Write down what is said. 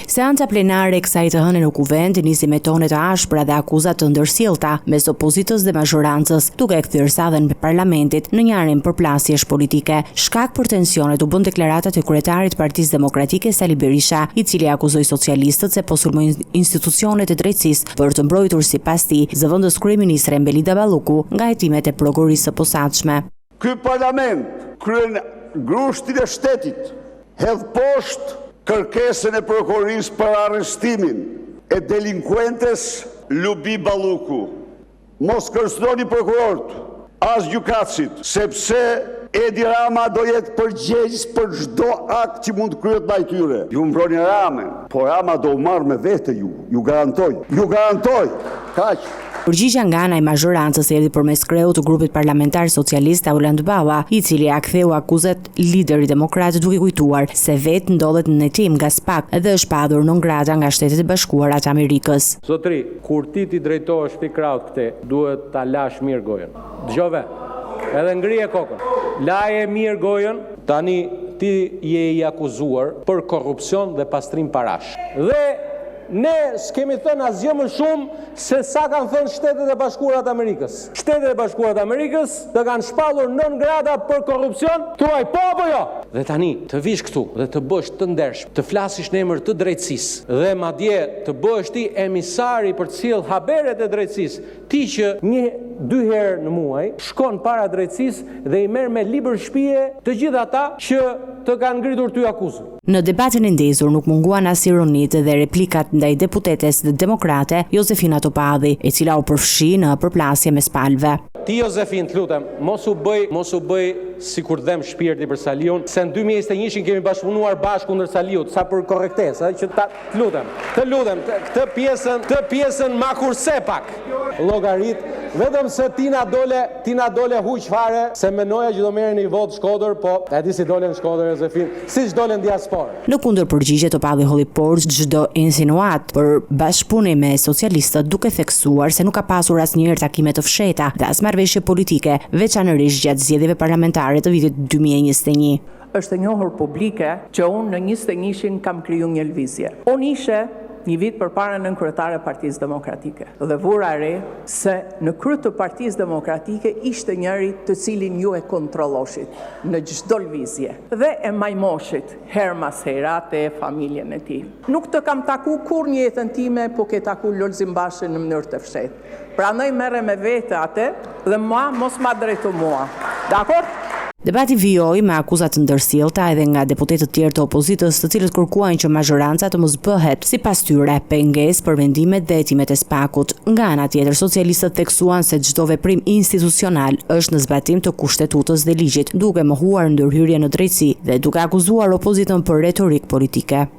Seanca plenare e kësaj të hënën në kuvent nisi me tone të ashpra dhe akuza të ndërsjellta mes opozitës dhe mazhorancës, duke kthyer sadhen në parlamentit në një arenë përplasjesh politike. Shkak për tensionet u bën deklaratat e kryetarit të Partisë Demokratike Sali Berisha, i cili akuzoi socialistët se po sulmojnë institucionet e drejtësisë për të mbrojtur sipas tij zëvendës kryeministre Melida Balluku nga hetimet e prokurorisë së posaçme. Ky parlament kryen grushtin e shtetit, hedh poshtë kërkesën e prokurorisë për arrestimin e delinkuentes Lubi Balluku. Mos kërcënoni prokurorët, as gjykatësit, sepse Edi Rama do jetë përgjegjës për çdo akt që mund të kryhet ndaj tyre. Ju mbroni Ramën, por Rama do u marrë me vete ju garantoj. Ju garantoj. Kaq. Përgjigja nga ana e mazhorancës erdhi përmes kreut të grupit parlamentar socialist Auland Balla, i cili aktheu akuzat liderit demokrat duke kujtuar se vetë ndodhet në hetim nga SPAK dhe është padhur non grata nga Shtetet e Bashkuara të Amerikës. Zotri, kur ti drejtohesh pi kraut këte, duhet ta lash mirë gojën. Dëgjove, edhe ngrije kokën. Laje mirë gojën, tani ti je i akuzuar për korrupsion dhe pastrim parash. Dhe ne s'kemi thënë asgjë më shumë se sa kanë thënë Shtetet e Bashkuara të Amerikës. Shtetet e Bashkuara të Amerikës të kanë shpallur non grata për korrupsion, thuaj po apo jo? Dhe tani të vish këtu dhe të bësh të ndershëm, të flasësh në emër të drejtësisë dhe madje të bëhesh ti emisari për të sjellë haberet e drejtësisë, ti që 1-2 herë në muaj shkon para drejtësisë dhe i merr me libër shtëpie të gjithë ata që të kanë ngritur ty akuzën. Në debatin e ndezur nuk munguan as ironitë dhe replikat ndaj deputetes dhe demokrate Josefina Topadhi, e cila u përfshi në përplasje me palëve. Ti Josefin, të lutem, mos u bëj sikur dhem shpirti për Saliun, se në 2021 kemi bashkëpunuar bashkë kundër Saliut, sa për korrektesë, që të lutem, këtë pjesën ma kurse pak. Llogarit, vetëm se ti na dole huq fare, se menoja që do merren një vot Shkodër, po e di si dolen Shkodër Josefin, siç dolen diasporë. Në kundërpërgjigje Topadhi holli poshtë çdo insinuat për bashkëpunim me socialistët, duke theksuar se nuk ka pasur asnjëherë takime të fshehta dhe as marrëveshje politike, veçanërisht gjatë zgjedhjeve parlamentare të vitit 2021. Është e njohur publike që unë në 21-shin kam kriju një lëvizje. Unë ishe një vit përpara nën kryetare e Partisë Demokratike dhe vura re se në krye të Partisë Demokratike ishte njëri të cilin ju e kontrolloshit në çdo lëvizje dhe e majmoshit her mas here atë familjen e tij. Nuk të kam taku kur një jetën time, po ke taku Lulzim Bashën në mënyrë të fshehtë. Pranoj merre me vete atë dhe mos ma drejto mua. Dakor? Debati vijoi me akuzat të ndërsjellta edhe nga deputetët të tjerë të opozitës, të cilët kërkuajnë që mazhoranca të mos bëhet sipas tyre pengesë për vendimet dhe hetimet e SPAK-ut. Nga ana tjetër, socialistët theksuan se çdo veprim institucional është në zbatim të kushtetutës dhe ligjit, duke mohuar ndërhyrje në drejtësi dhe duke akuzuar opozitën për retorik politike.